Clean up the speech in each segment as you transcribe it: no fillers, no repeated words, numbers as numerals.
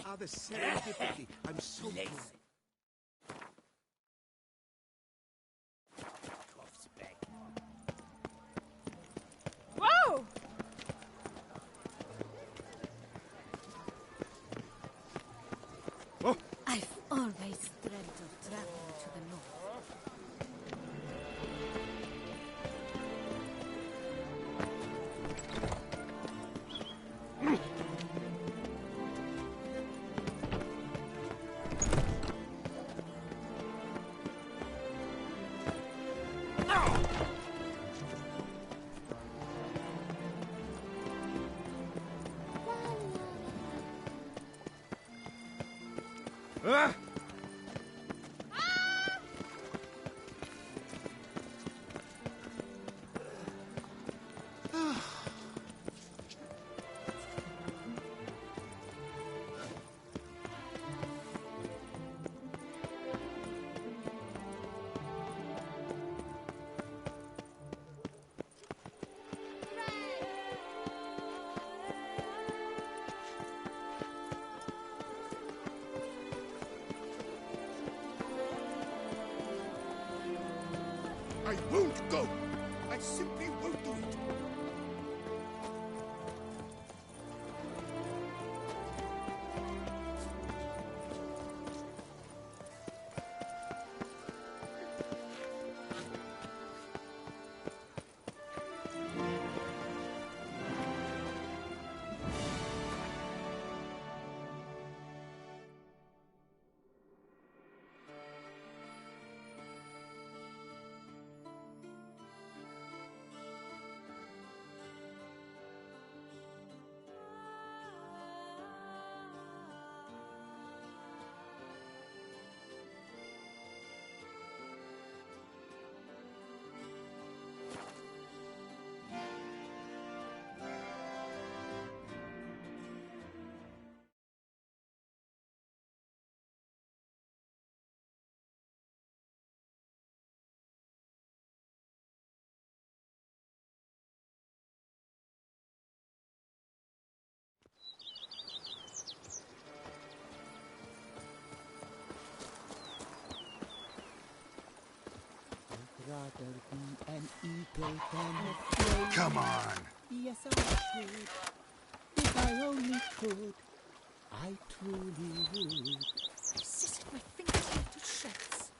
Ah, the serendipity. I'm so good. Whoa! Oh. I've always dreamt of traveling to the north. Ah! I won't go! I simply won't do it! Rather be an eagle than a flame. Come on! Yes, I should. If I only could, I truly would. Persisted my fingers into shreds.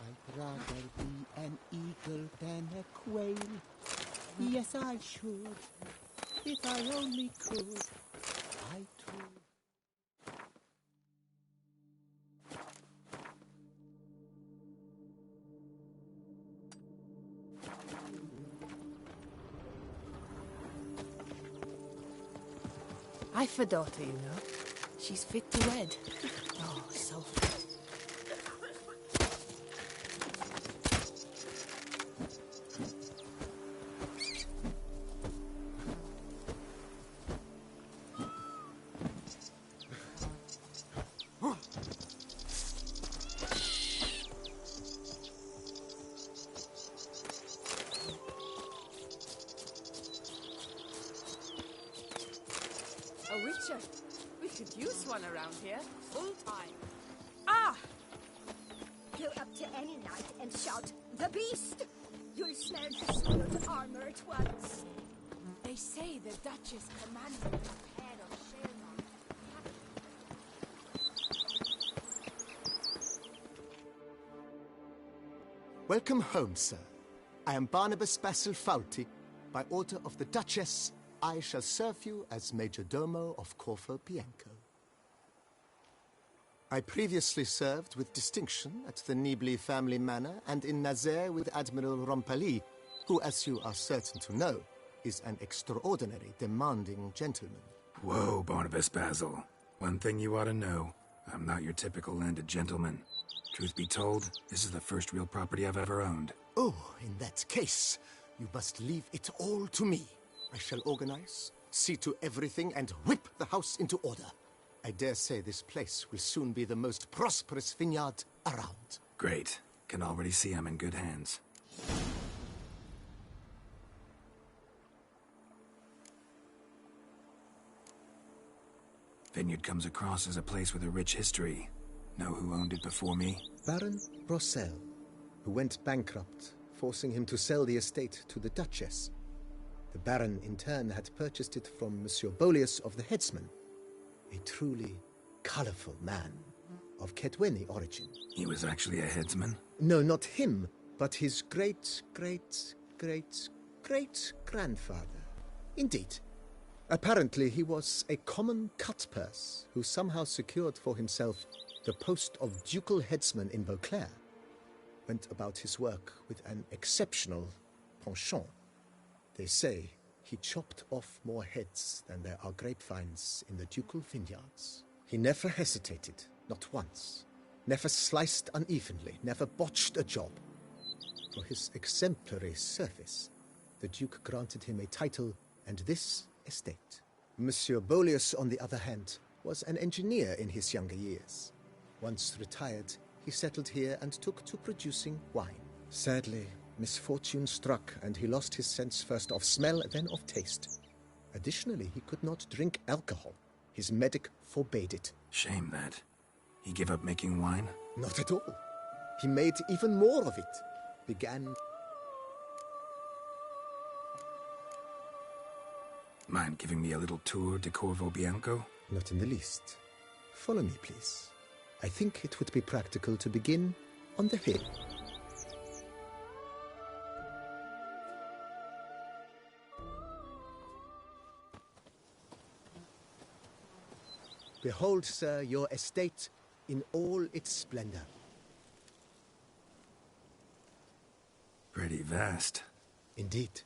I'd rather be an eagle than a quail. Yes, I should. If I only could, I truly. I've a daughter, you know. She's fit to wed. Oh, so fit. A witcher. We could use one around here, full time. Ah! Go up to any knight and shout, "The beast!" You'll smell the skilled armor at once. They say the Duchess commanded a pair of Sherlock. Welcome home, sir. I am Barnabas Basil Fawlty. By order of the Duchess, I shall serve you as Major Domo of Corfu Bianco. I previously served with distinction at the Nibli family manor and in Nazaire with Admiral Rompali, who, as you are certain to know, is an extraordinary, demanding gentleman. Whoa, Barnabas Basil. One thing you ought to know. I'm not your typical landed gentleman. Truth be told, this is the first real property I've ever owned. Oh, in that case, you must leave it all to me. I shall organize, see to everything, and whip the house into order. I dare say this place will soon be the most prosperous vineyard around. Great. Can already see I'm in good hands. Vineyard comes across as a place with a rich history. Know who owned it before me? Baron Rossel, who went bankrupt, forcing him to sell the estate to the Duchess. The Baron, in turn, had purchased it from Monsieur Bolius of the Headsman, a truly colorful man of Ketweni origin. He was actually a headsman? No, not him, but his great-great-great-great-grandfather. Indeed. Apparently, he was a common cutpurse who somehow secured for himself the post of ducal headsman in Beauclair. Went about his work with an exceptional penchant. They say he chopped off more heads than there are grapevines in the ducal vineyards. He never hesitated, not once. Never sliced unevenly, never botched a job. For his exemplary service, the Duke granted him a title and this estate. Monsieur Bolius, on the other hand, was an engineer in his younger years. Once retired, he settled here and took to producing wine. Sadly, misfortune struck and he lost his sense first of smell, then of taste. Additionally, he could not drink alcohol. His medic forbade it. Shame that. He gave up making wine? Not at all. He made even more of it. Began... Mind giving me a little tour de Corvo Bianco? Not in the least. Follow me, please. I think it would be practical to begin on the hill. Behold, sir, your estate in all its splendor. Pretty vast. Indeed.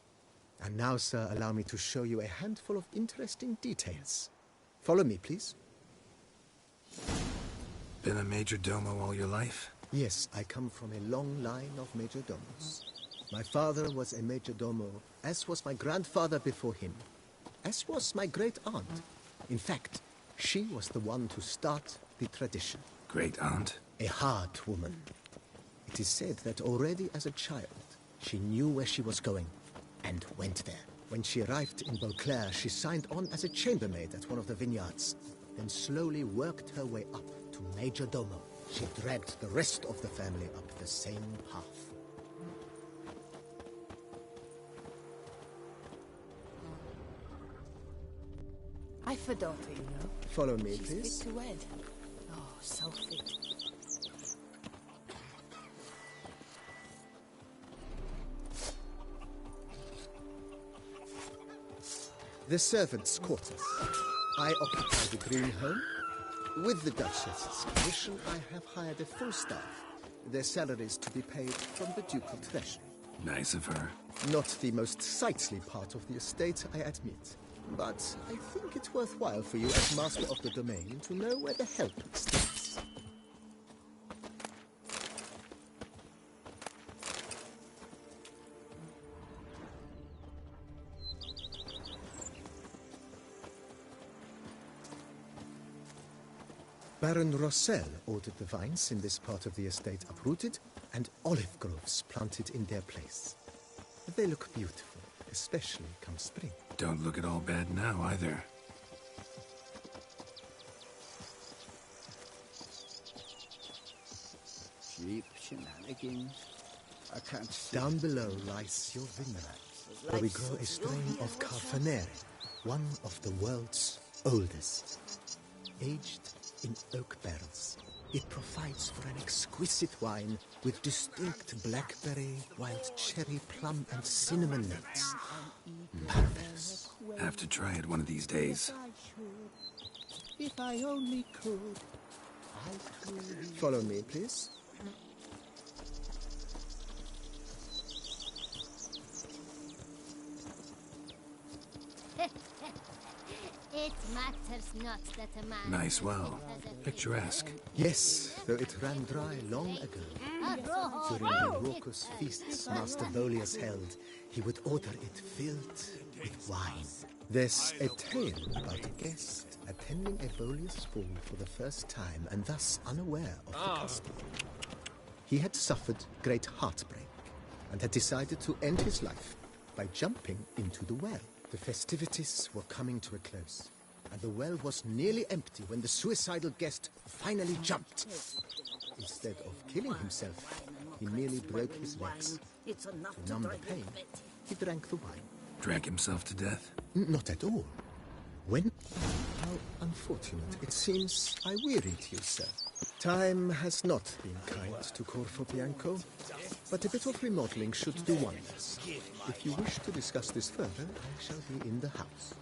And now, sir, allow me to show you a handful of interesting details. Follow me, please. Been a major domo all your life? Yes, I come from a long line of major domos. My father was a major domo, as was my grandfather before him, as was my great-aunt. In fact, she was the one to start the tradition. Great-aunt? A hard woman. It is said that already as a child, she knew where she was going, and went there. When she arrived in Beauclair, she signed on as a chambermaid at one of the vineyards, then slowly worked her way up to major domo. She dragged the rest of the family up the same path. I've a daughter, you know. Follow me, She's please. fit to wed. Oh, so fit. The servants' quarters. I occupy the green home. With the Duchess's permission, I have hired a full staff. Their salaries to be paid from the ducal treasury. Nice of her. Not the most sightly part of the estate, I admit. But I think it's worthwhile for you as master of the domain to know where the help stands. Baron Rossel ordered the vines in this part of the estate uprooted and olive groves planted in their place. They look beautiful, especially come spring. Don't look at all bad now, either. Cheap shenanigans. I can't see. Down below lies your vineyard, where we grow a strain of Carfanere, one of the world's oldest. Aged in oak barrels, it provides for an exquisite wine with distinct blackberry, wild cherry, plum, and cinnamon notes. Marvelous. Have to try it one of these days. If I only could, I could. Follow me, please. It matters not that a man... Nice well. Picturesque. Yes, though it ran dry long ago. During the raucous feasts Master Bolius held, he would order it filled with wine. There's a tale about a guest attending a Bolius ball for the first time and thus unaware of the custom. He had suffered great heartbreak and had decided to end his life by jumping into the well. The festivities were coming to a close, and the well was nearly empty when the suicidal guest finally jumped. Instead of killing himself, he merely broke his legs. To numb the pain, he drank the wine. Drank himself to death? Not at all. When? How unfortunate. It seems I wearied you, sir. Time has not been kind to Corvo Bianco, but a bit of remodeling should do wonders. If you wish to discuss this further, I shall be in the house.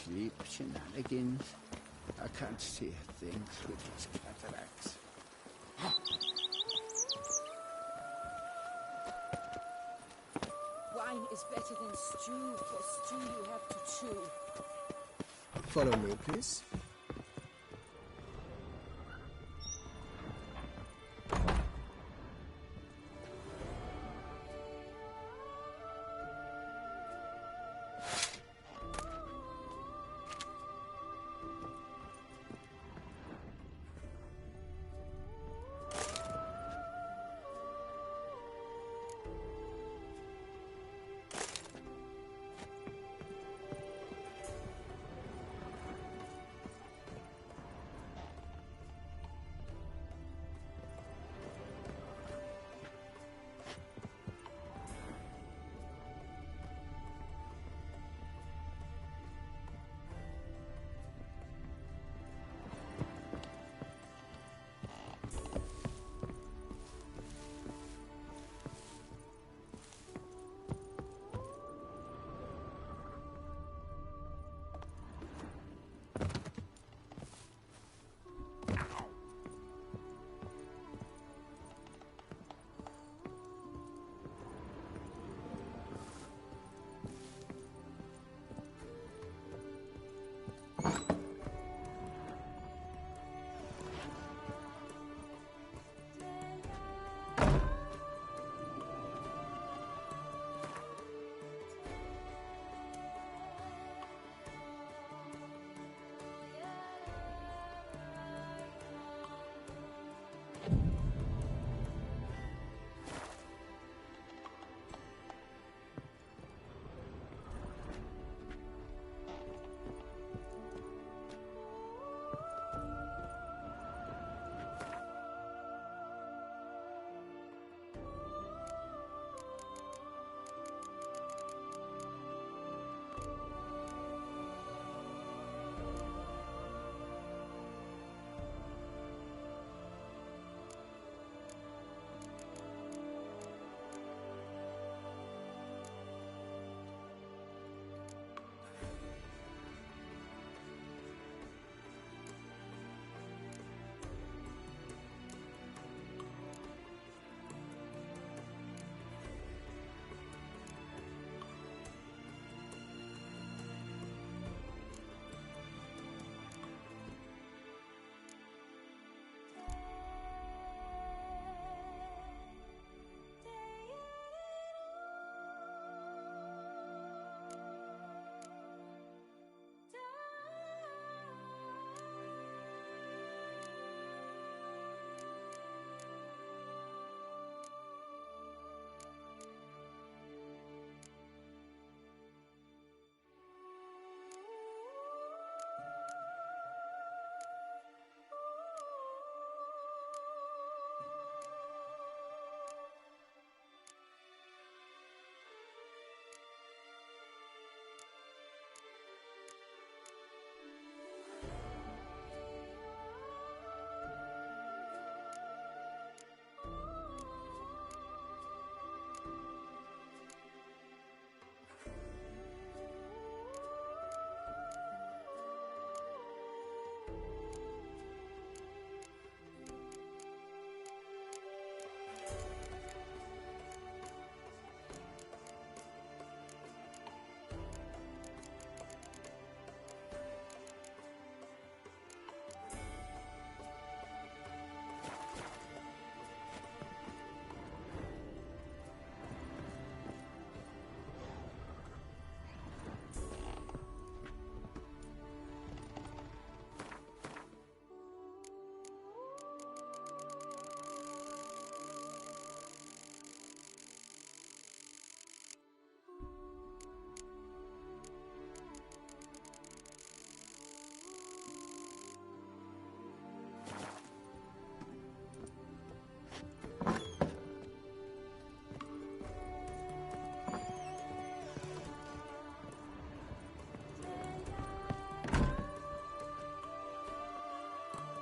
Cheap shenanigans. I can't see a thing through these cataracts. Wine is better than stew. For stew you have to chew. Follow me, please.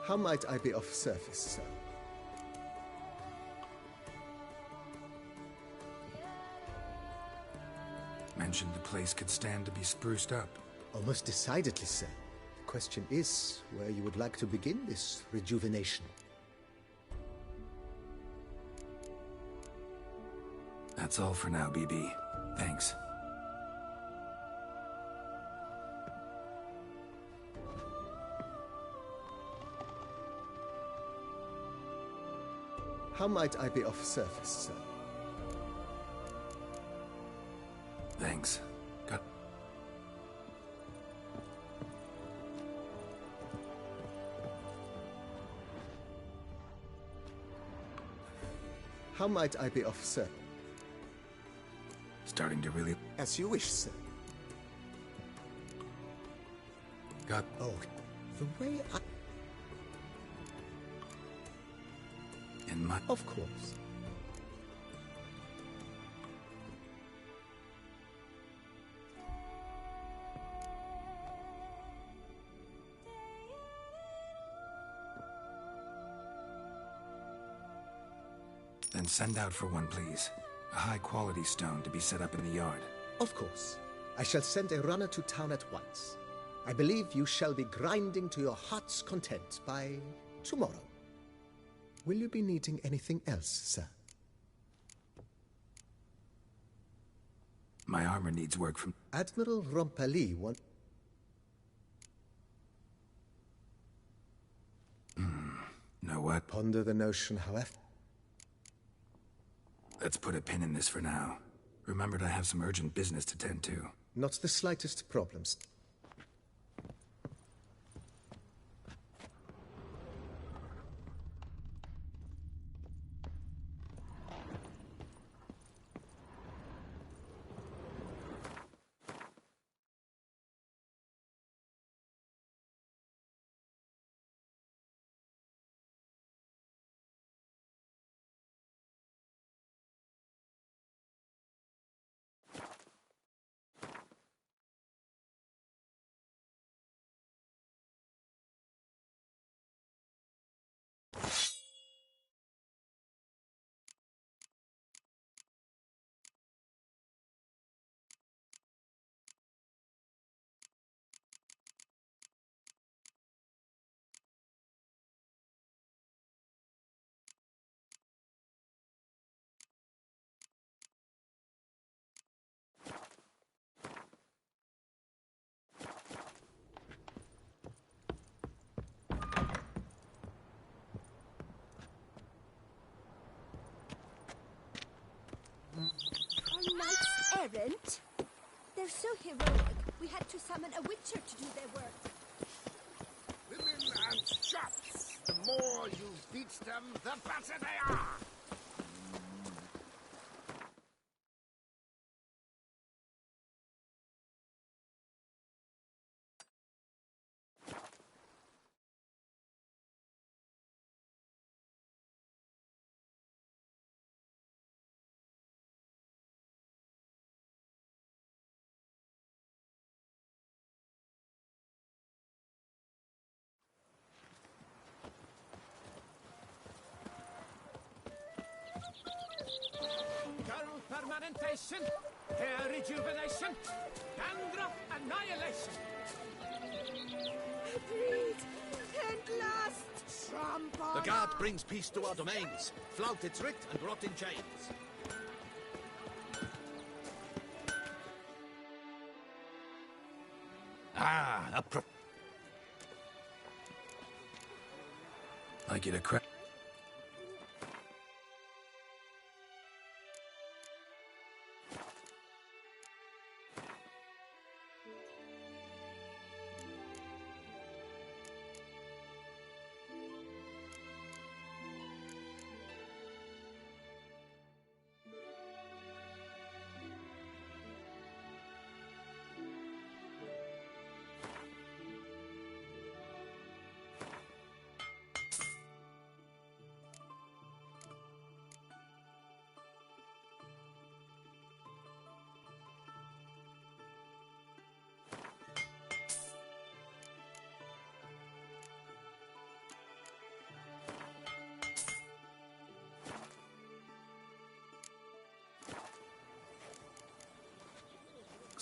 How might I be of service, sir? Mentioned the place could stand to be spruced up. Almost decidedly, sir. The question is where you would like to begin this rejuvenation. That's all for now, BB. Thanks. How might I be of service, sir? Thanks. Got... How might I be of service? Starting to really... As you wish, sir. Got... Oh, the way I... in my... Of course. Then send out for one, please. A high-quality stone to be set up in the yard. Of course. I shall send a runner to town at once. I believe you shall be grinding to your heart's content by tomorrow. Will you be needing anything else, sir? My armor needs work from... Admiral Rompali want... Know what? Ponder the notion, however. Let's put a pin in this for now. Remembered I have some urgent business to tend to. Not the slightest problems. On knights errant? They're so heroic, we had to summon a witcher to do their work. Women and shots. The more you beat them, the better they are. Girl permanentation, hair rejuvenation, dandruff annihilation. Breathe! At last! Tramp The guard brings peace to our domains. Flout its writ and rot in chains. Ah, a Like you to crack...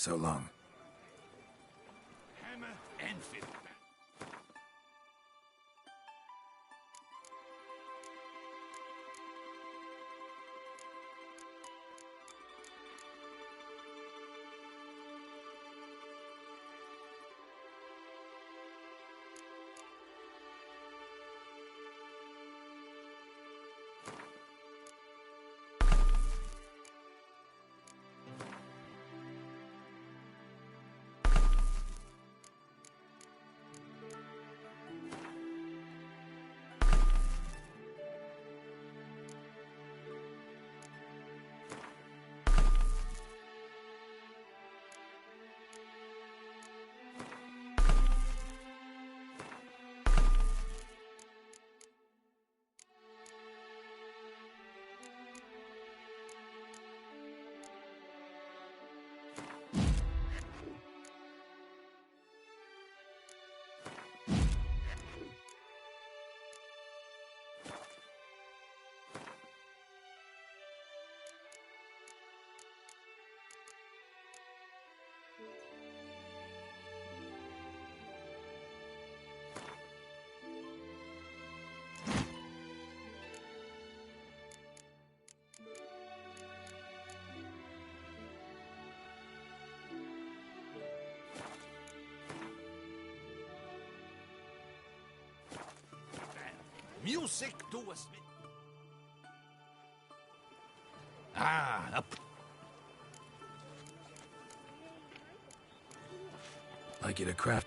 So long. Hammer and fiddle. Music to us. Up. Like you to craft.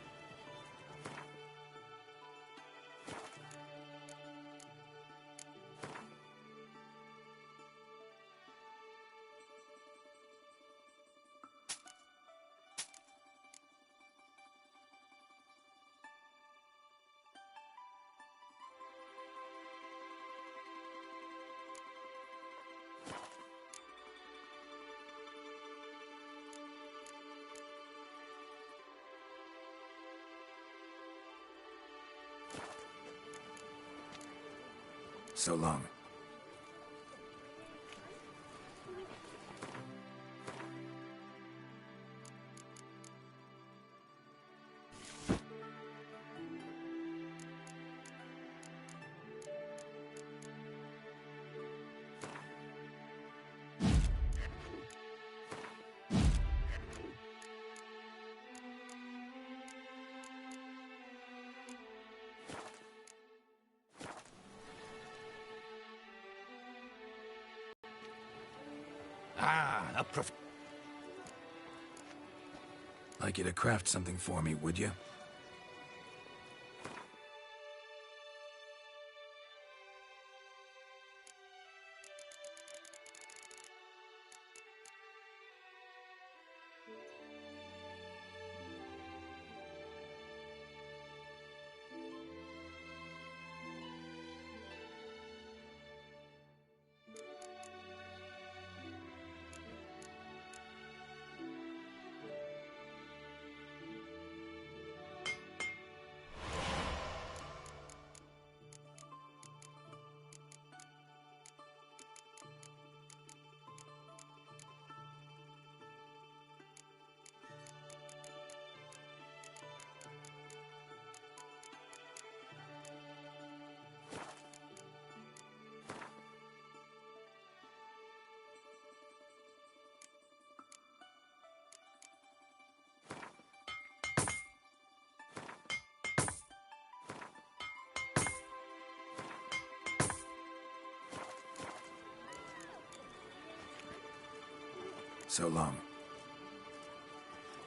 So long. A prof... Like you to craft something for me, would you? So long.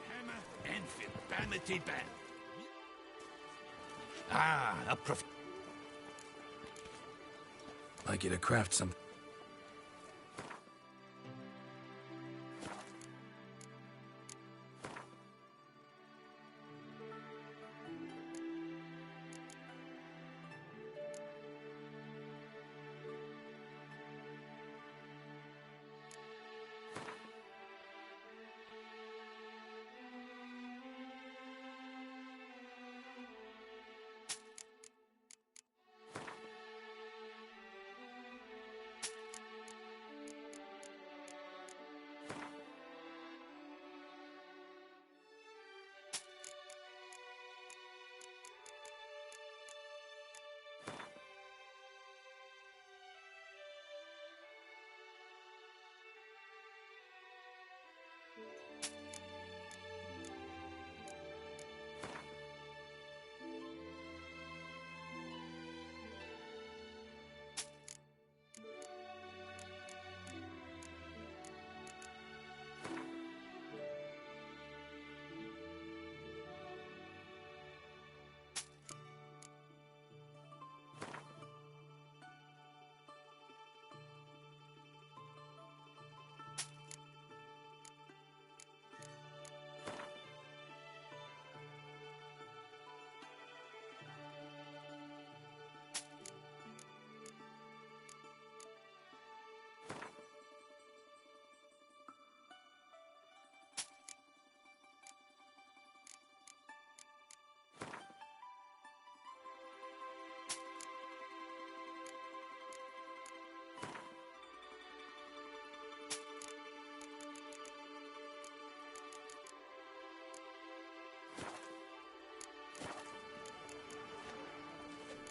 Hammer and fiddle. Vanity band. A prof... Like you to craft something.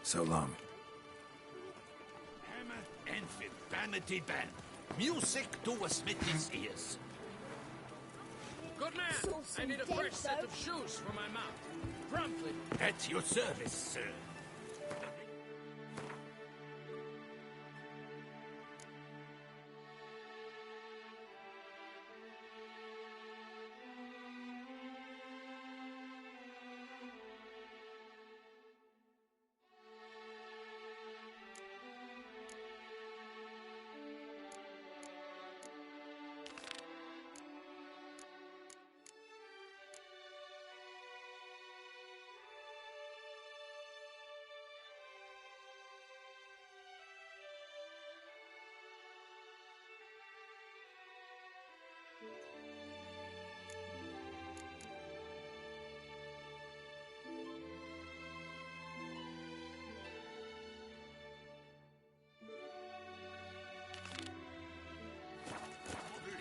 So long. Hammer, anvil, vanity band. Music to a smithy's ears. Good man! Saucy I need a dead, fresh set though. of shoes for my mount. Promptly. At your service, sir.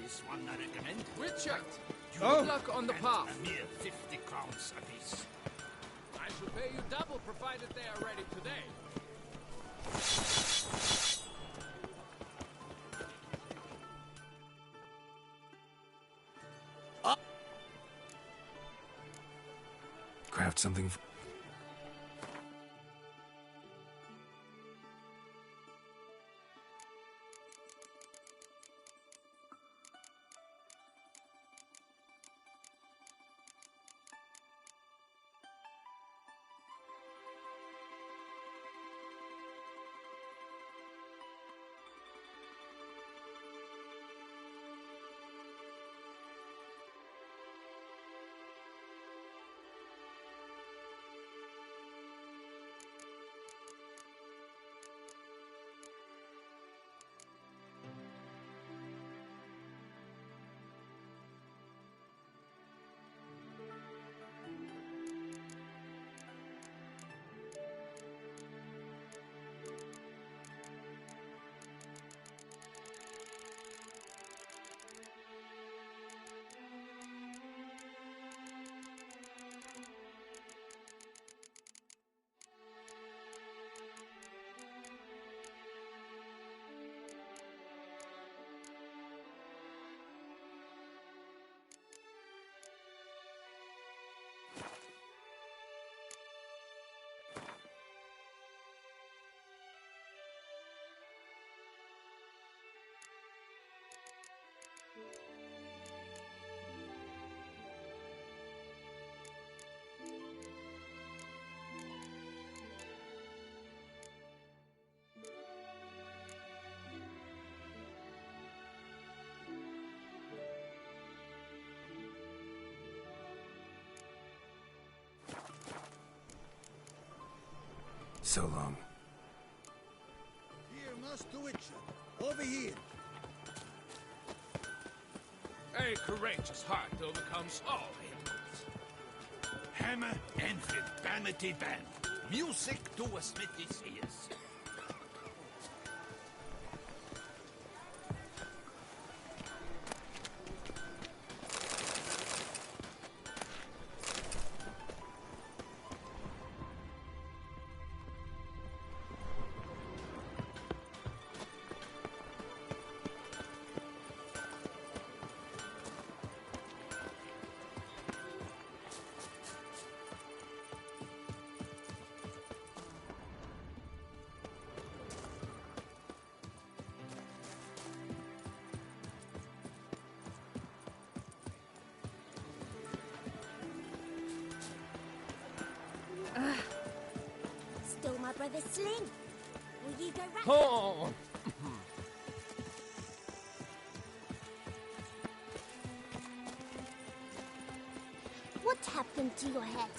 This one I recommend. Richard! Oh. Good luck on the path. A mere 50 crowns apiece. I shall pay you double provided they are ready today. Craft something. So long. Here, Master Witcher. Over here. A courageous heart overcomes all hindrance. Hammer, anvil, vanity band. Music to a smithy's ears. Stole my brother's sling. Will you go rack? Oh! What happened to your head?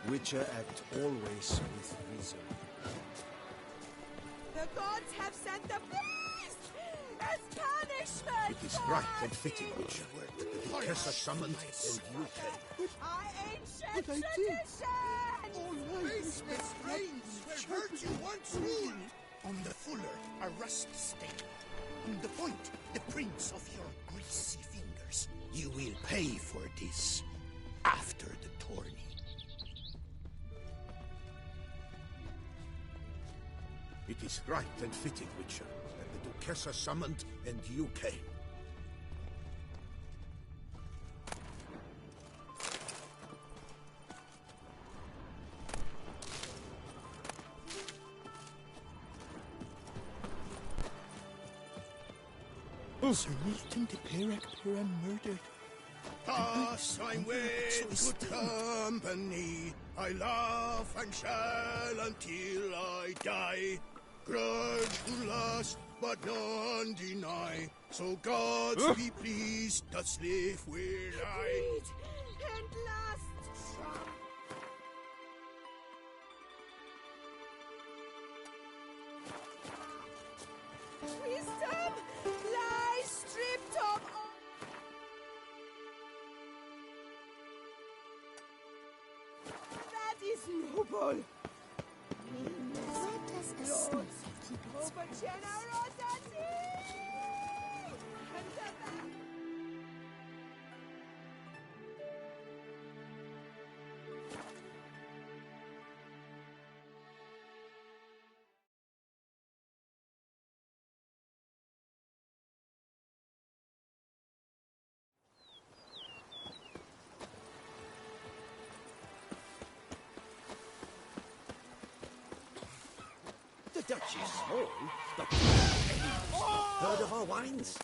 Witcher act always with reason. The gods have sent the beast as punishment. It is right and fitting, Witcher, that the curse are summoned and you pay. Our ancient But I did. tradition. All right, Basement brains will hurt you once ruled. On the fuller, a rust stain. On the point, the prints of your greasy fingers. You will pay for this after the tourney. It is right and fitting, Witcher, that the Duchessa summoned and you came. Sir Milton de Peyrac-Peran murdered. Thus I'm with good company. I laugh and shall until I die. Grudge to last, but none deny. So Gods be pleased, thus live will I. And last trump. Wisdom lies stripped of all. That is noble. Where does a smith keep its Over generosity. And the back. The Dutch is small, but heard of our wines?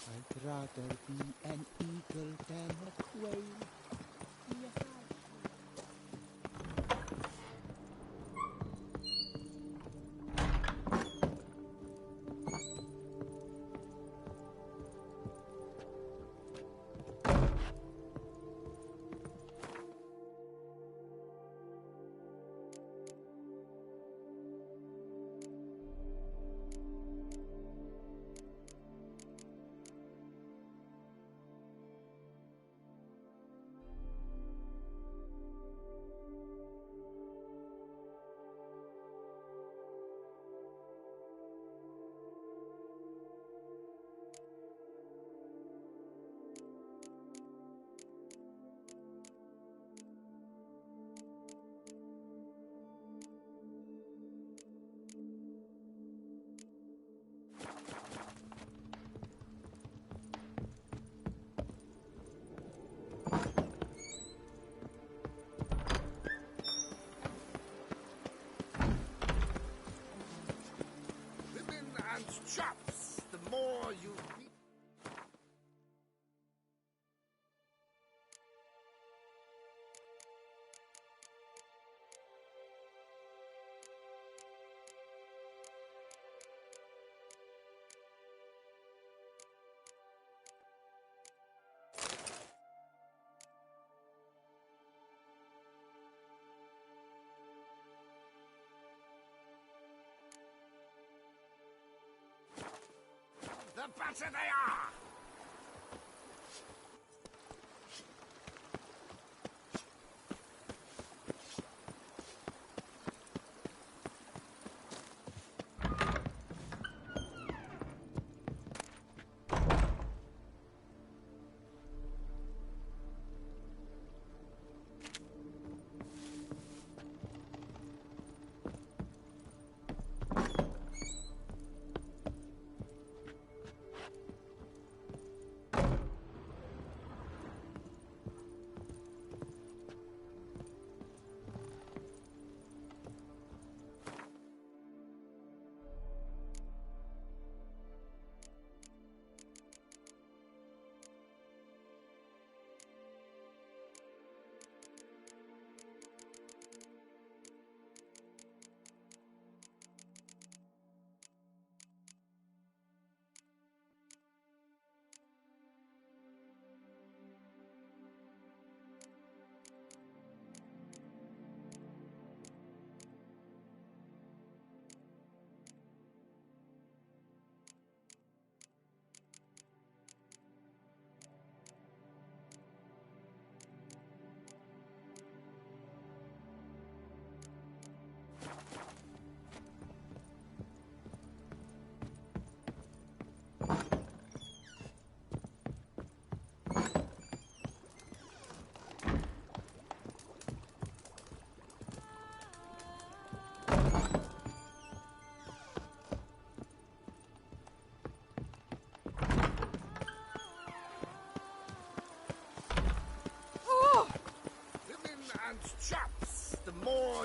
I'd rather be an eagle than a quail. Yes, I Women and chops, the more you eat. The better they are!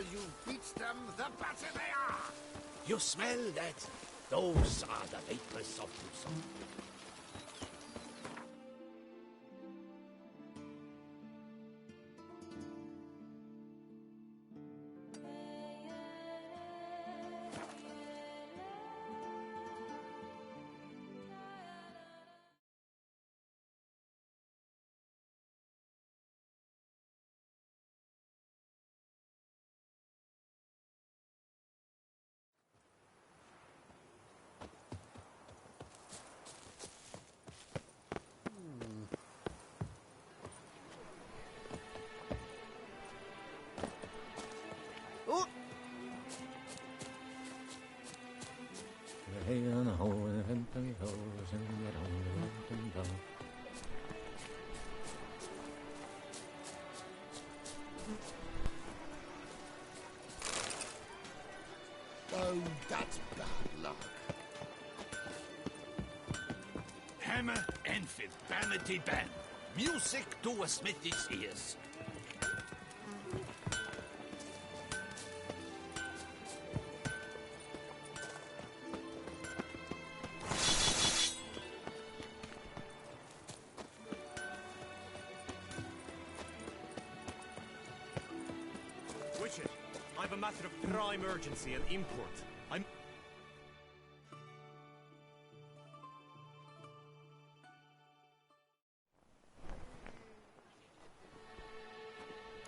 more you beat them, the better they are! You smell that? Those are the vapors of Tucson. Oh, that's bad luck. Hammer and fit vanity band. Music to a smithy's ears. Witcher, I've a matter of prime urgency and import. I'm...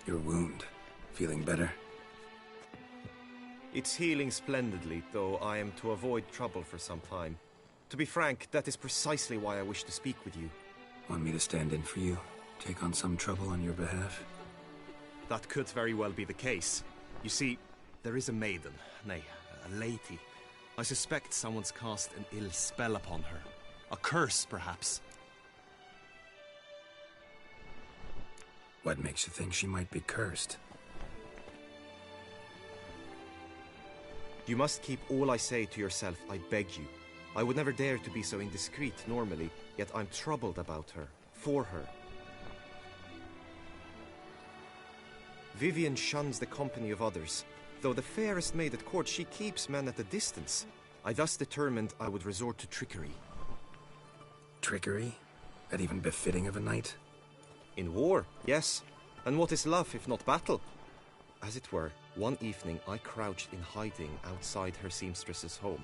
Your wound. Feeling better? It's healing splendidly, though I am to avoid trouble for some time. To be frank, that is precisely why I wish to speak with you. Want me to stand in for you? Take on some trouble on your behalf? That could very well be the case. You see, there is a maiden, nay, a lady. I suspect someone's cast an ill spell upon her. A curse, perhaps. What makes you think she might be cursed? You must keep all I say to yourself, I beg you. I would never dare to be so indiscreet normally, yet I'm troubled about her, for her. Vivian shuns the company of others. Though the fairest maid at court, she keeps men at a distance. I thus determined I would resort to trickery. Trickery? That even befitting of a knight? In war, yes. And what is love if not battle? As it were, one evening I crouched in hiding outside her seamstress's home.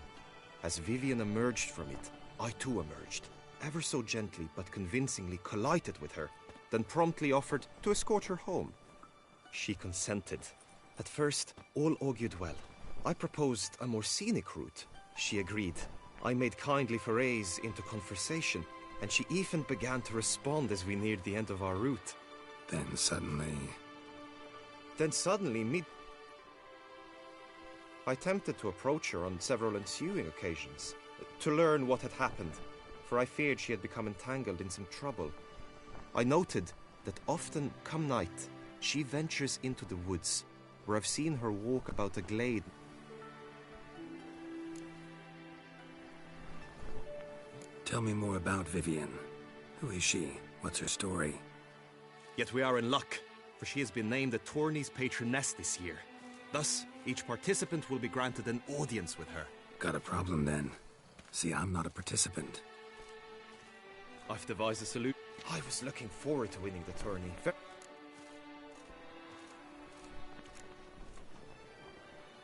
As Vivian emerged from it, I too emerged. Ever so gently but convincingly collided with her, then promptly offered to escort her home. She consented. At first, all augured well. I proposed a more scenic route. She agreed. I made kindly forays into conversation, and she even began to respond as we neared the end of our route. Then suddenly, I attempted to approach her on several ensuing occasions, to learn what had happened, for I feared she had become entangled in some trouble. I noted that often, come night, she ventures into the woods, where I've seen her walk about a glade. Tell me more about Vivian. Who is she? What's her story? Yet we are in luck, for she has been named the tourney's patroness this year. Thus, each participant will be granted an audience with her. Got a problem then. See, I'm not a participant. I've devised a solution. I was looking forward to winning the tourney.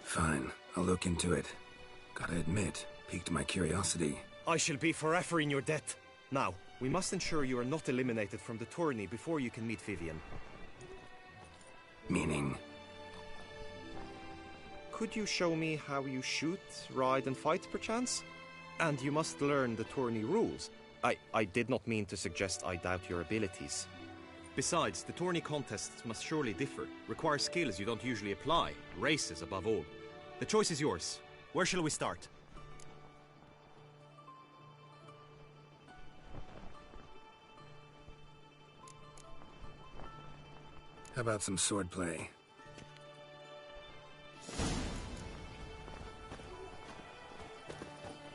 Fine, I'll look into it. Gotta admit, piqued my curiosity. I shall be forever in your debt. Now, we must ensure you are not eliminated from the tourney before you can meet Vivian. Meaning? Could you show me how you shoot, ride and fight, perchance? And you must learn the tourney rules. I did not mean to suggest I doubt your abilities. Besides, the tourney contests must surely differ, require skills you don't usually apply, races above all. The choice is yours. Where shall we start? How about some swordplay?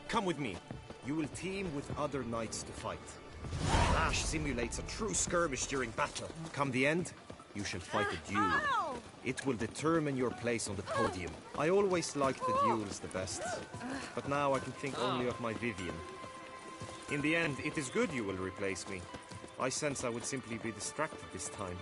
Come with me. You will team with other knights to fight. Clash simulates a true skirmish during battle. Come the end, you shall fight a duel. Ow! It will determine your place on the podium. I always liked the duels the best, but now I can think only of my Vivian. In the end, it is good you will replace me. I sense I would simply be distracted this time.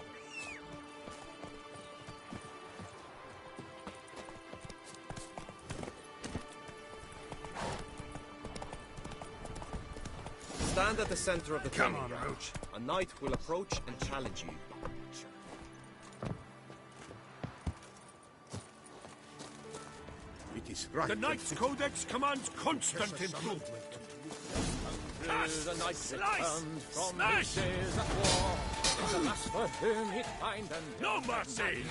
Stand at the center of the Come training on, ground. Roach. A knight will approach and challenge you. It is right. The Knight's Codex commands constant improvement. Cut! The knight Slice! from Smash! races at war. The master whom he'd find and No mercy!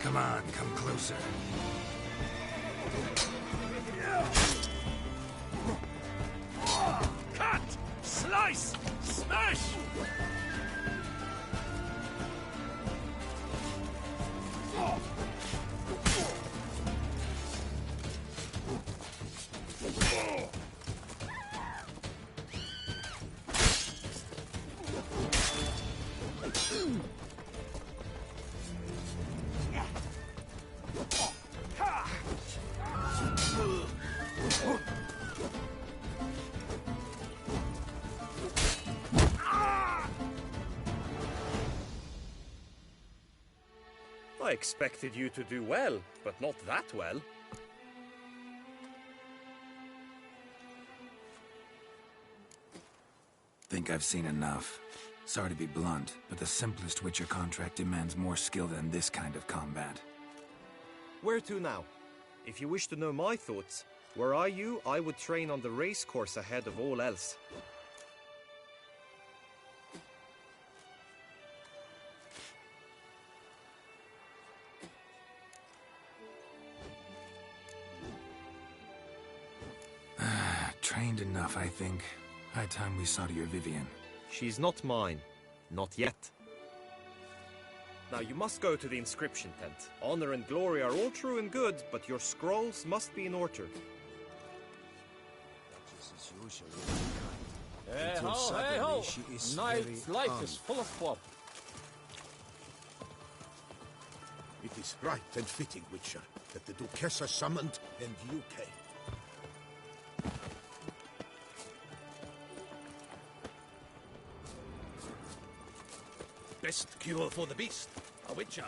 Come on, come closer. Cut! Slice! Smash! I expected you to do well, but not that well. Think I've seen enough. Sorry to be blunt, but the simplest Witcher contract demands more skill than this kind of combat. Where to now? If you wish to know my thoughts, were I you, I would train on the race course ahead of all else. Trained enough, I think. High time we saw to your Vivian. She's not mine. Not yet. Now you must go to the inscription tent. Honor and glory are all true and good, but your scrolls must be in order. Hey ho, hey ho! Knight's life is full of quarrel. It is right and fitting, Witcher, that the Duchessa summoned and you came. Best cure for the beast, a Witcher.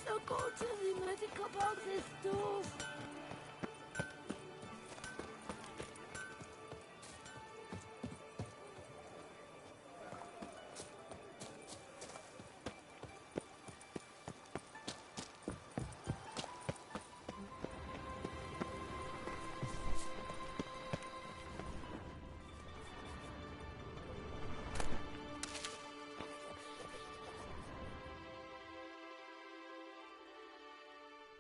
so go to the medical boxes too.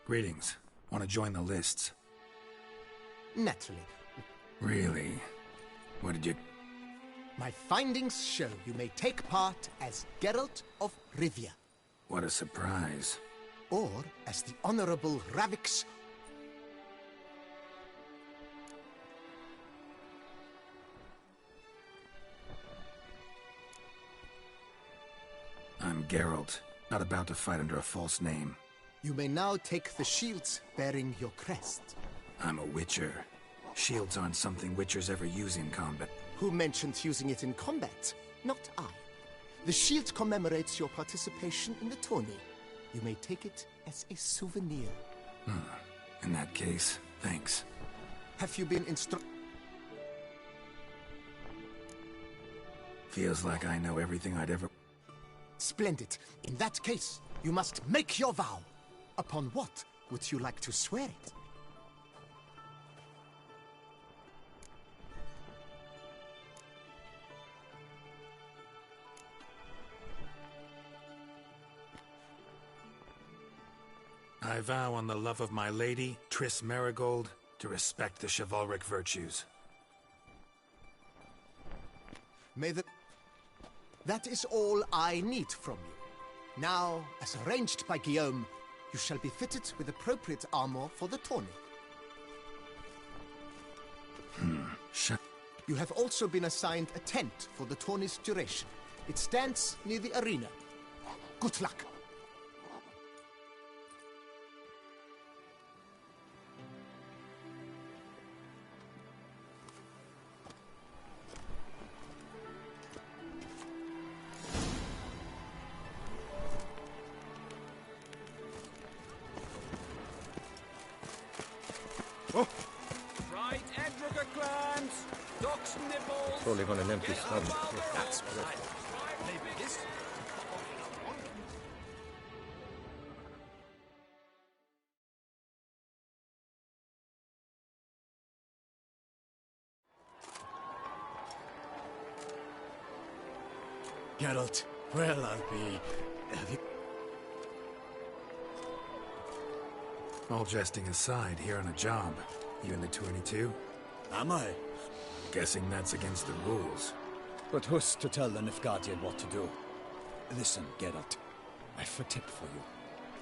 Greetings. Want to join the lists? Naturally. Really? What did you... My findings show you may take part as Geralt of Rivia. What a surprise. Or as the Honorable Ravix. I'm Geralt, not about to fight under a false name. You may now take the shields bearing your crest. I'm a Witcher. Shields aren't something Witchers ever use in combat. Who mentioned using it in combat? Not I. The shield commemorates your participation in the tourney. You may take it as a souvenir. In that case, thanks. Have you been Feels like I know everything I'd ever... Splendid. In that case, you must make your vow. Upon what would you like to swear it? I vow on the love of my lady, Triss Marigold, to respect the chivalric virtues. That is all I need from you. Now, as arranged by Guillaume, you shall be fitted with appropriate armor for the tourney. You have also been assigned a tent for the tourney's duration. It stands near the arena. Good luck. Right, Edrica clans, ducks nibbles. Probably on an empty stomach. That's perfect. Geralt, well, I'll be... Have you... All jesting aside, here on a job. You in the 22? Am I? Guessing that's against the rules. But who's to tell the Nilfgaardian what to do? Listen, Geralt. I've a tip for you.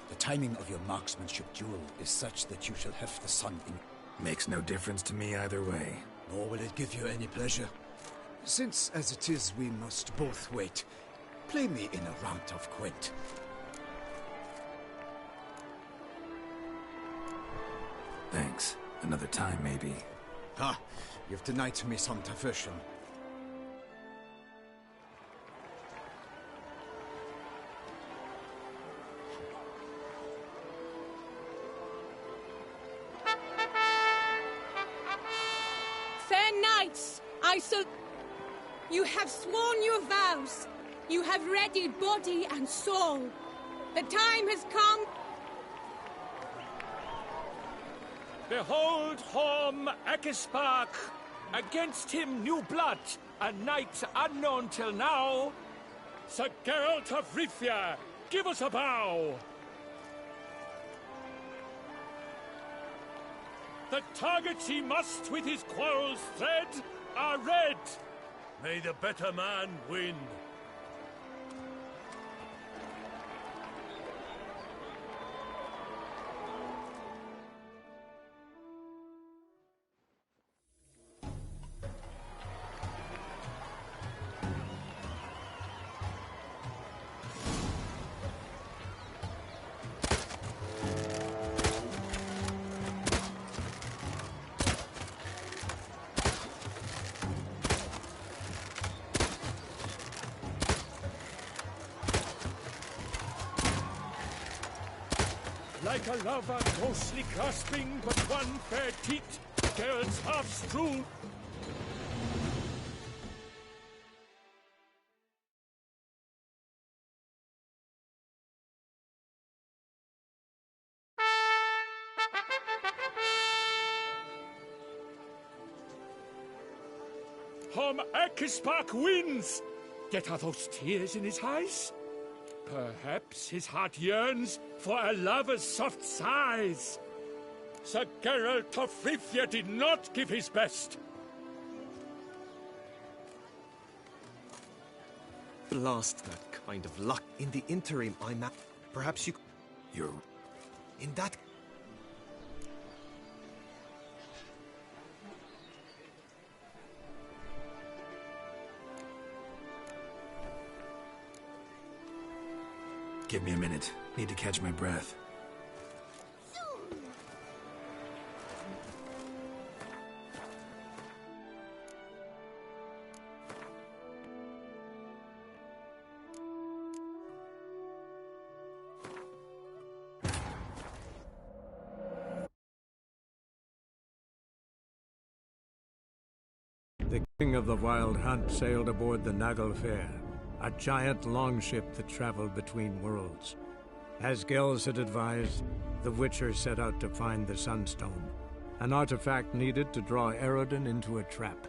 The timing of your marksmanship duel is such that you shall have the sun in... Makes no difference to me either way. Nor will it give you any pleasure. Since, as it is, we must both wait, play me in a round of Gwent. Thanks. Another time, maybe. Ah, you've denied me some diversion. Fair knights, you have sworn your vows. You have readied body and soul. The time has come. Behold Horm Ekispark. Against him new blood, a knight unknown till now. Sir Geralt of Rivia, give us a bow. The targets he must with his quarrels thread are red. May the better man win. Like a lover ghostly grasping but one fair teat, girls half strewn. Ekispark wins! Yet are those tears in his eyes? Perhaps his heart yearns for a lover's soft sighs. Sir Geralt of Rivia did not give his best. Blast that kind of luck. In the interim, perhaps you... You're... In that... Give me a minute. Need to catch my breath. The king of the Wild Hunt sailed aboard the Naglfair, a giant longship that traveled between worlds. As Gels had advised, the Witcher set out to find the Sunstone, an artifact needed to draw Eredin into a trap.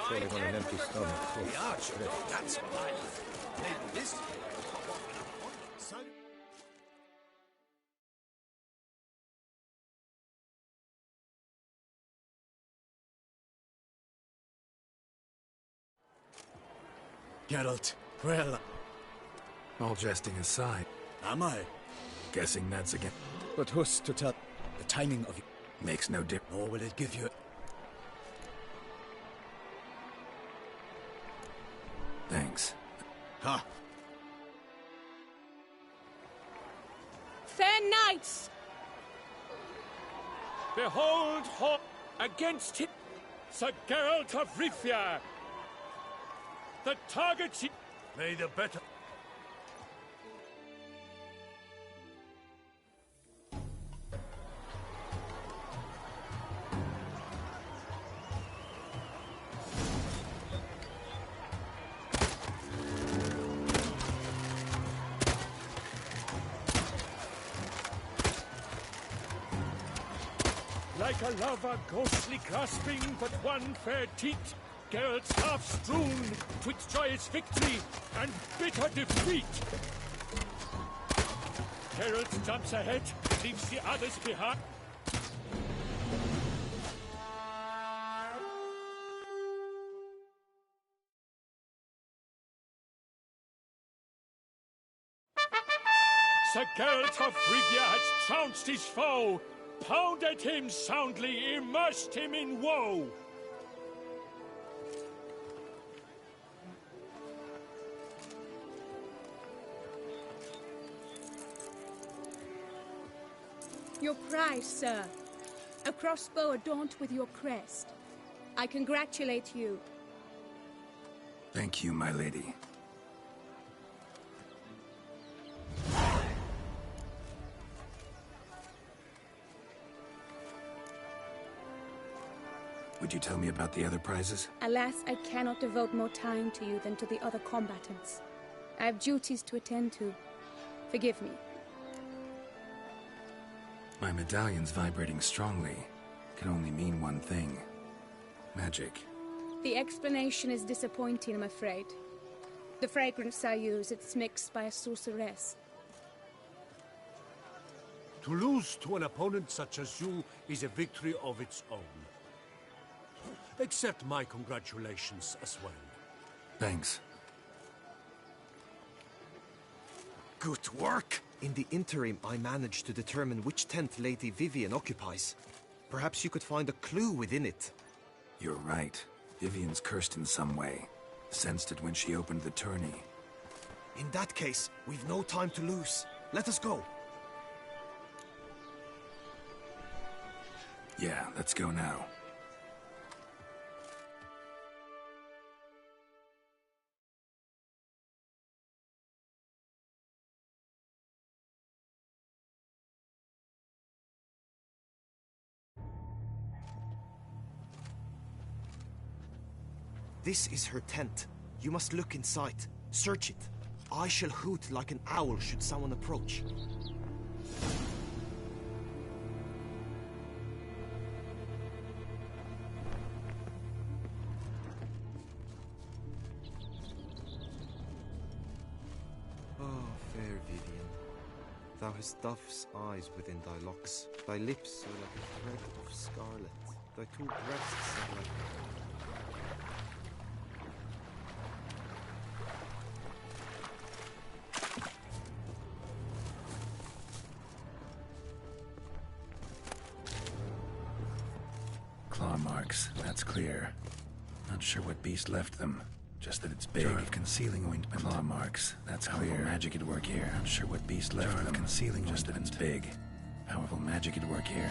Surely on an empty stomach. The archer, that's life. Maybe this will pop off in a pocket, so... Geralt, well... All jesting aside. Am I? Guessing that's again. But who's to tell? The timing of it makes no difference. Nor will it give you... Thanks. Ha! Fair knights! Behold, against him, Sir Geralt of Rivia. The targets... May the better... Like a lover ghostly grasping but one fair teat, Geralt's half strewn twixt joyous victory and bitter defeat. Geralt jumps ahead, leaves the others behind. Sir Geralt of Rivia has trounced his foe, pounded him soundly, immersed him in woe. Your prize, sir. A crossbow adorned with your crest. I congratulate you. Thank you, my lady. Would you tell me about the other prizes? Alas, I cannot devote more time to you than to the other combatants. I have duties to attend to. Forgive me. My medallion's vibrating strongly. can only mean one thing. Magic. The explanation is disappointing, I'm afraid. The fragrance I use, it's mixed by a sorceress. To lose to an opponent such as you is a victory of its own. Accept my congratulations as well. Thanks. Good work! In the interim, I managed to determine which tent Lady Vivian occupies. Perhaps you could find a clue within it. You're right. Vivian's cursed in some way. Sensed it when she opened the tourney. In that case, we've no time to lose. Let us go. Yeah, let's go now. This is her tent. You must look inside. Search it. I shall hoot like an owl should someone approach. Oh, fair Vivian. Thou hast dove's eyes within thy locks. Thy lips are like a thread of scarlet. Thy two breasts are like... Claw marks, that's clear. Not sure what beast left them. Just that it's big. Jar of concealing ointment. Claw marks, that's clear. Powerful magic at work here. Not sure what beast left them. Jar of concealing just that it's big. Powerful magic at work here.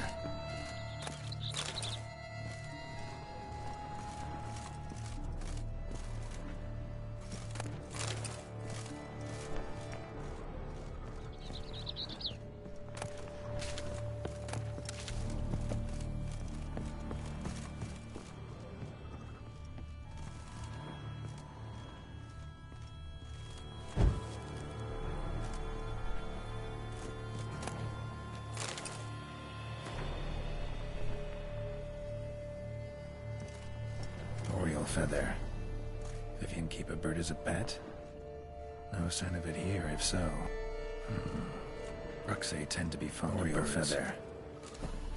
Feather. Vivian keep a bird as a pet? No sign of it here, if so. Bruxay tend to be fond of birds. Feather.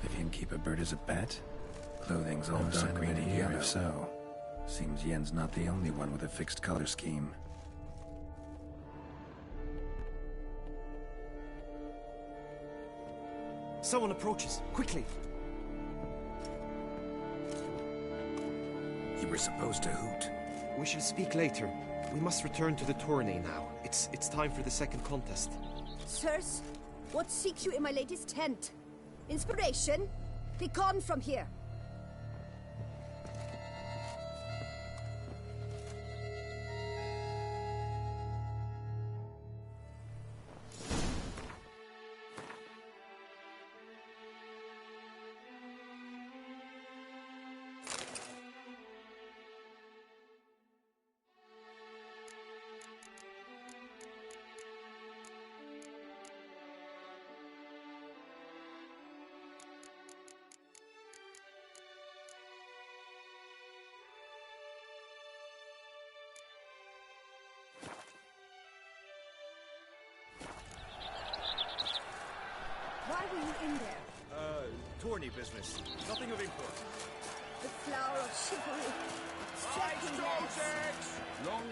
Vivian keep a bird as a pet? Clothing's all dark green here, if so. Seems Yen's not the only one with a fixed color scheme. Someone approaches. Quickly! You were supposed to hoot. We shall speak later. We must return to the tourney now. It's time for the second contest. Sirs, what seeks you in my lady's tent? Inspiration? Be gone from here. Why were you in there? Tourney business. Nothing of import. The flower of chivalry. Striking blades. Long...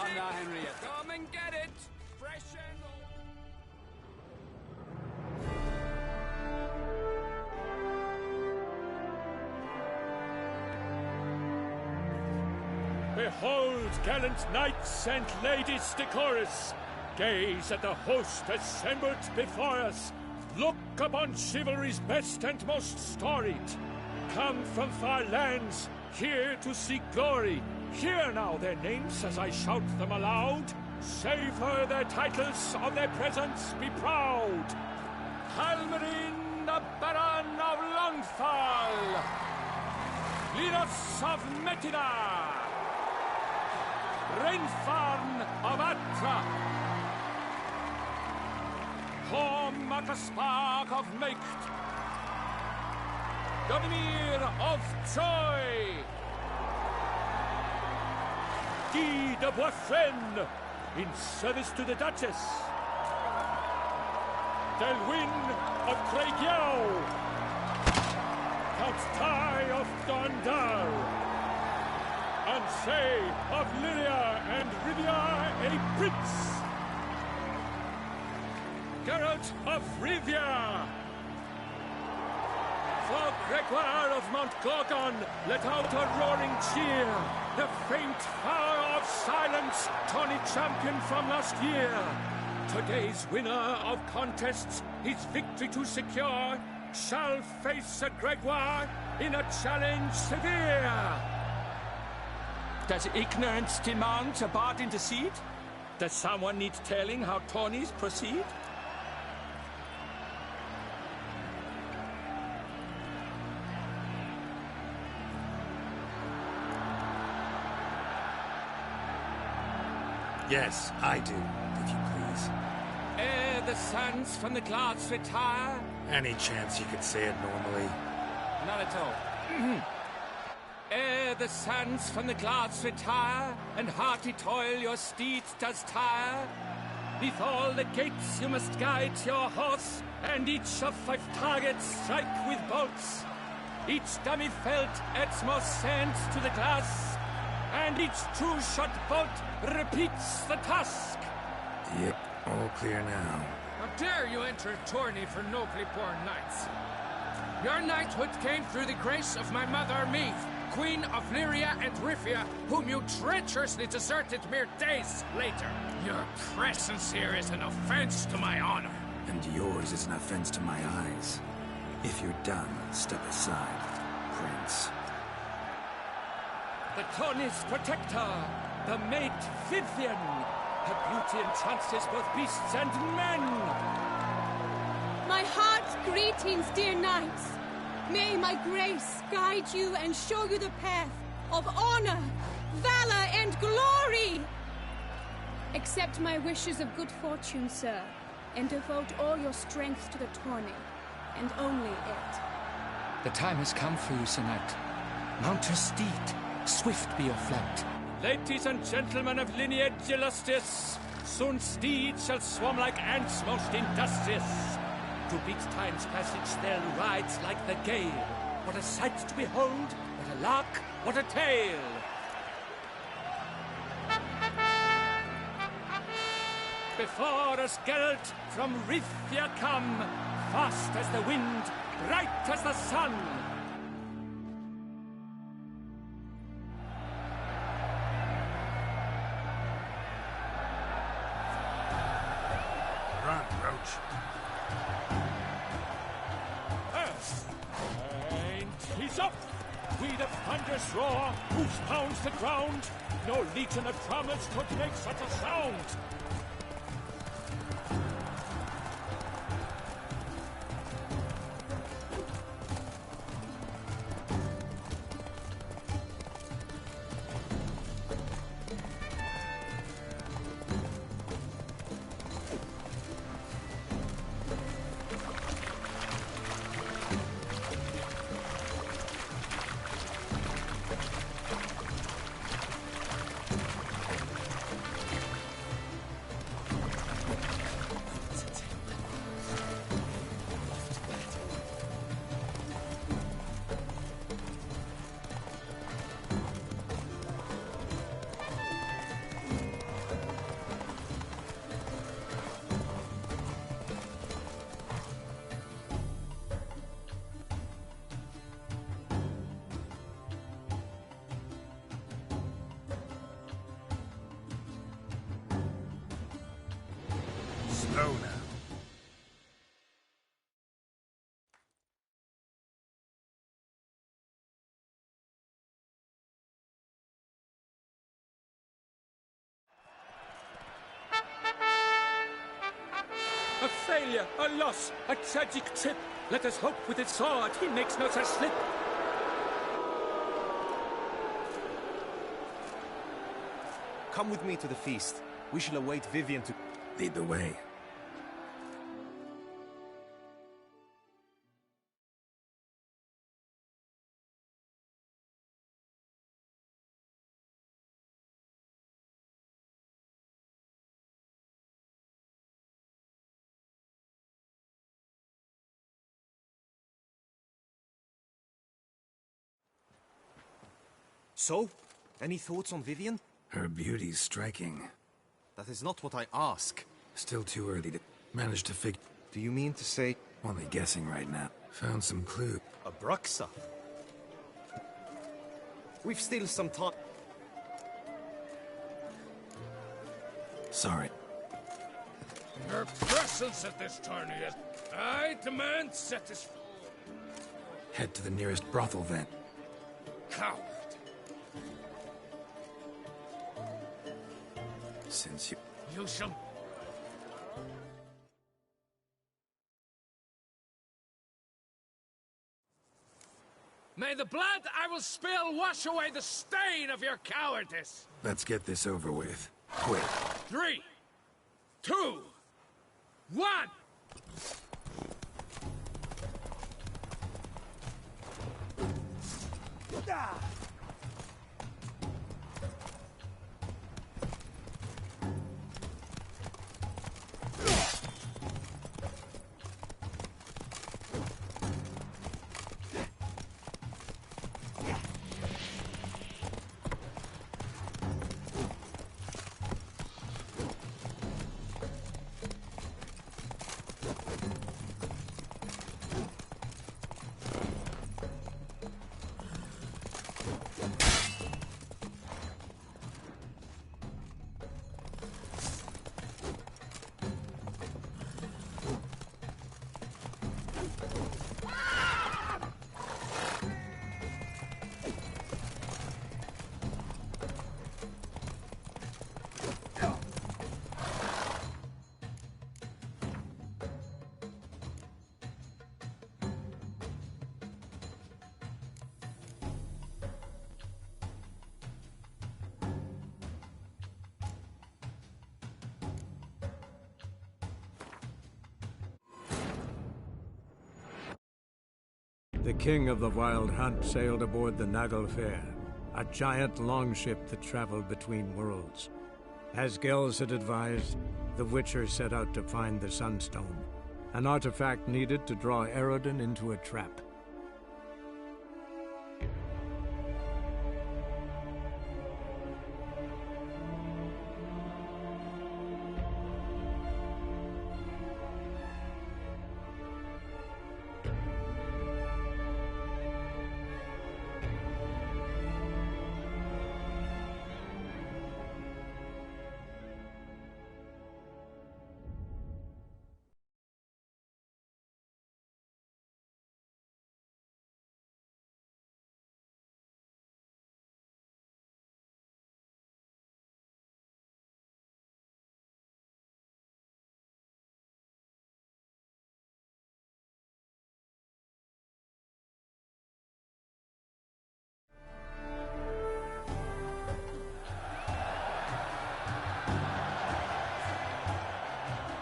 Anna Henrietta. Come and get it! Fresh and old. Behold, gallant knights and ladies decorous! Gaze at the host assembled before us! Look upon chivalry's best and most storied! Come from far lands, here to seek glory, Hear now their names as I shout them aloud. Savor their titles, of their presence be proud. Halmarin, the Baron of Longfall. Linos of Metida. Rainfarn of Atra. Hom Akaspark of Meikt. Donimir of Troy. Guy de Boisfren, in service to the Duchess. Delwyn of Craigiau. Count Tai of Dondal. And say of Lyria and Rivia a prince. Geralt of Rivia. For Gregoire of Mount Gorgon, let out a roaring cheer. The faint power of silence, Tawny champion from last year. Today's winner of contests, his victory to secure, shall face Sir Gregoire in a challenge severe. Does ignorance demand a bard intercede? Does someone need telling how Tawnies proceed? Yes, I do, if you please. Ere the suns from the clouds retire. Any chance you could say it normally? Not at all. Ere the suns from the clouds retire, and hearty toil your steeds does tire, neath all the gates you must guide your horse, and each of 5 targets strike with bolts. Each dummy felt adds more sand to the glass, and each true-shot bolt repeats the task. Yep, all clear now. How dare you enter a tourney for nobly born knights? Your knighthood came through the grace of my mother Meath, Queen of Lyria and Rivia, whom you treacherously deserted mere days later. Your presence here is an offense to my honor. And yours is an offense to my eyes. If you're done, step aside, Prince. The Tawny's protector, the maid Vivian. Her beauty entrances both beasts and men. My heart's greetings, dear knights. May my grace guide you and show you the path of honor, valor, and glory. Accept my wishes of good fortune, sir, and devote all your strength to the tourney, and only it. The time has come for you, Sir Knight. Mount your steed. Swift be your flight. Ladies and gentlemen of lineage illustrious, soon steeds shall swarm like ants most industrious. To beat time's passage they'll ride like the gale. What a sight to behold, what a lark, what a tale! Before us Geralt from Rivia come, fast as the wind, bright as the sun. Run, Roach. And he's up! We the thunderous roar, whose pounds the ground. No legion of drummers could make such a sound. Slow now. A failure, a loss, a tragic trip. Let us hope with its sword he makes no such slip. Come with me to the feast. We shall await Vivian to... Lead the way. So? Any thoughts on Vivian? Her beauty's striking. That is not what I ask. Still too early to manage to figure... Do you mean to say... Only guessing right now. Found some clue. A Bruxa? We've still some time. Sorry. Your presence at this tourney is... I demand satisfaction. Head to the nearest brothel then. Coward. Since you... You shall... May the blood I will spill wash away the stain of your cowardice! Let's get this over with. Quick. 3, 2, 1! The king of the Wild Hunt sailed aboard the Naglfar, a giant longship that traveled between worlds. As Gels had advised, the Witcher set out to find the Sunstone, an artifact needed to draw Eredin into a trap.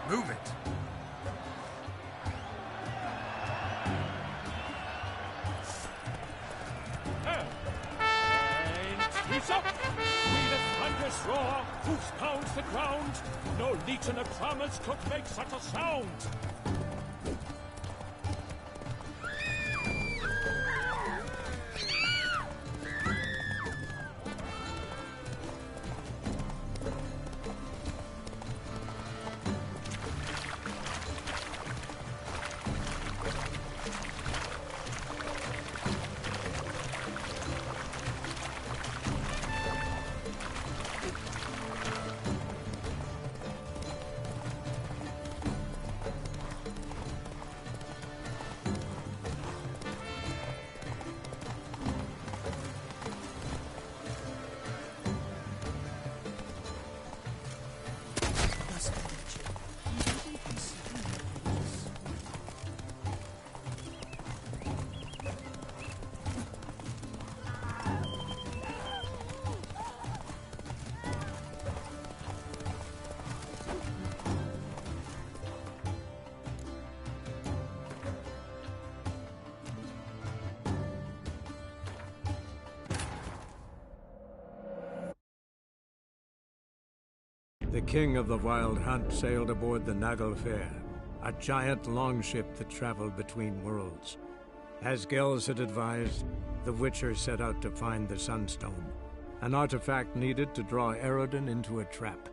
Move it! And he's up! With a thunderous roar, hoofs pounds the ground. No legion of drummers could make such a sound. the king of the Wild Hunt sailed aboard the Naglfar, a giant longship that traveled between worlds. As Gels had advised, the Witcher set out to find the Sunstone, an artifact needed to draw Eredin into a trap.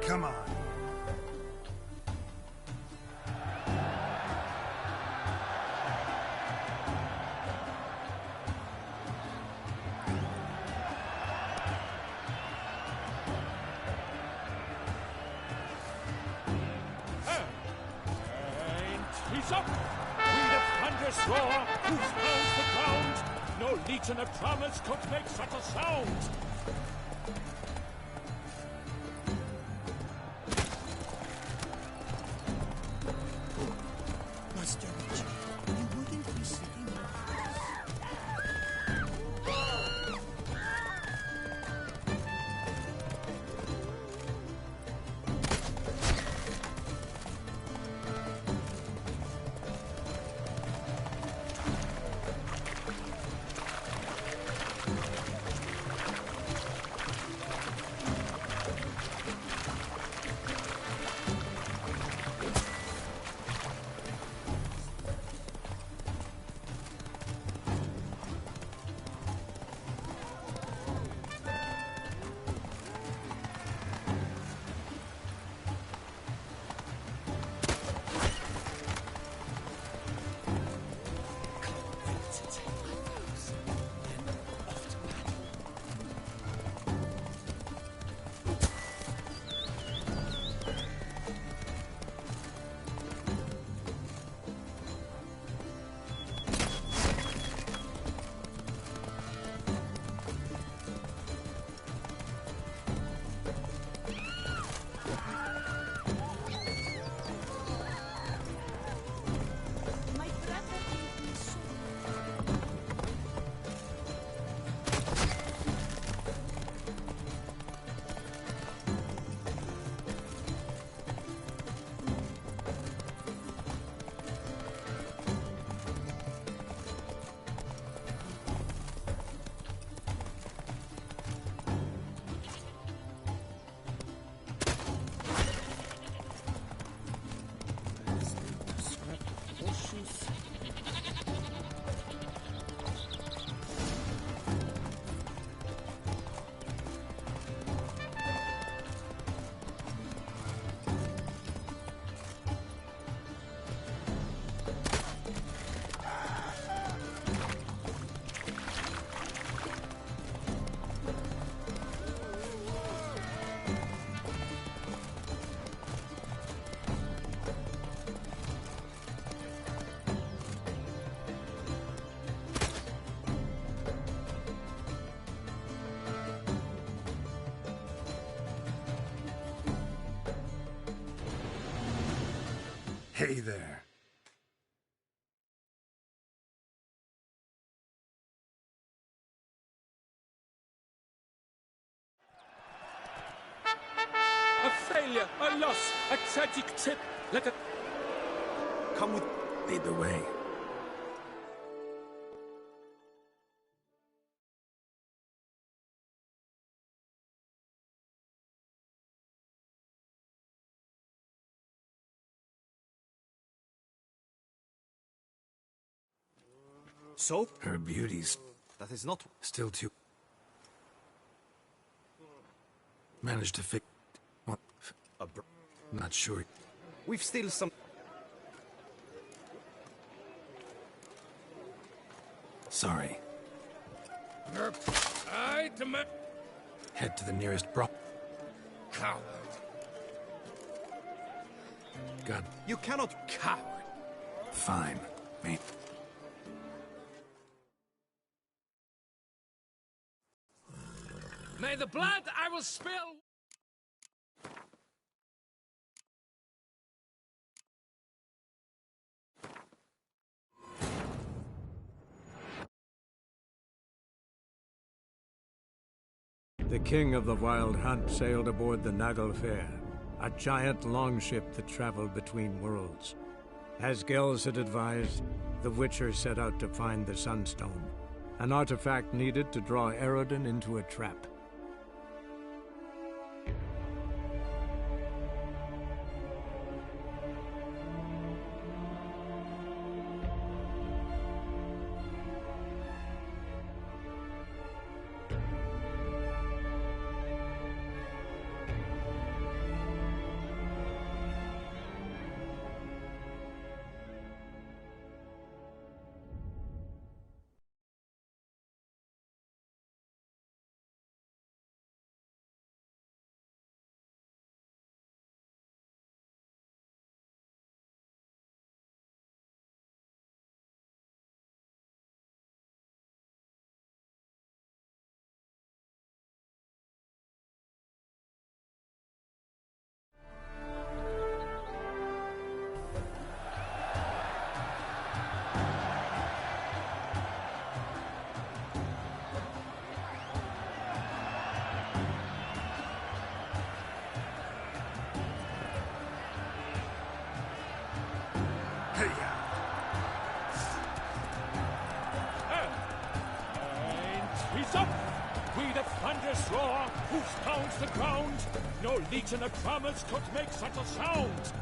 Come on. And he's up! With a thunderous roar, hoofs pounds the ground. No legion of drummers could make such a sound. Master Witcher, you wouldn't be sitting like Hey there. A failure, a loss, a tragic tip. Let it Come with... Lead the way. So? Her beauties. That is not... Still too... Managed to fix... What? Not sure. We've still some... Sorry. I demand... Head to the nearest bro... Coward. God. You cannot... Coward. Fine. Me. May the blood I will spill... The king of the Wild Hunt sailed aboard the Naglfar, a giant longship that traveled between worlds. As Gels had advised, the Witcher set out to find the Sunstone, an artifact needed to draw Eredin into a trap. He's up! With a thunderous roar, hoof pounds the ground. No legion of drummers could make such a sound.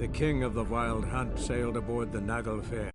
The king of the Wild Hunt sailed aboard the Naglfar.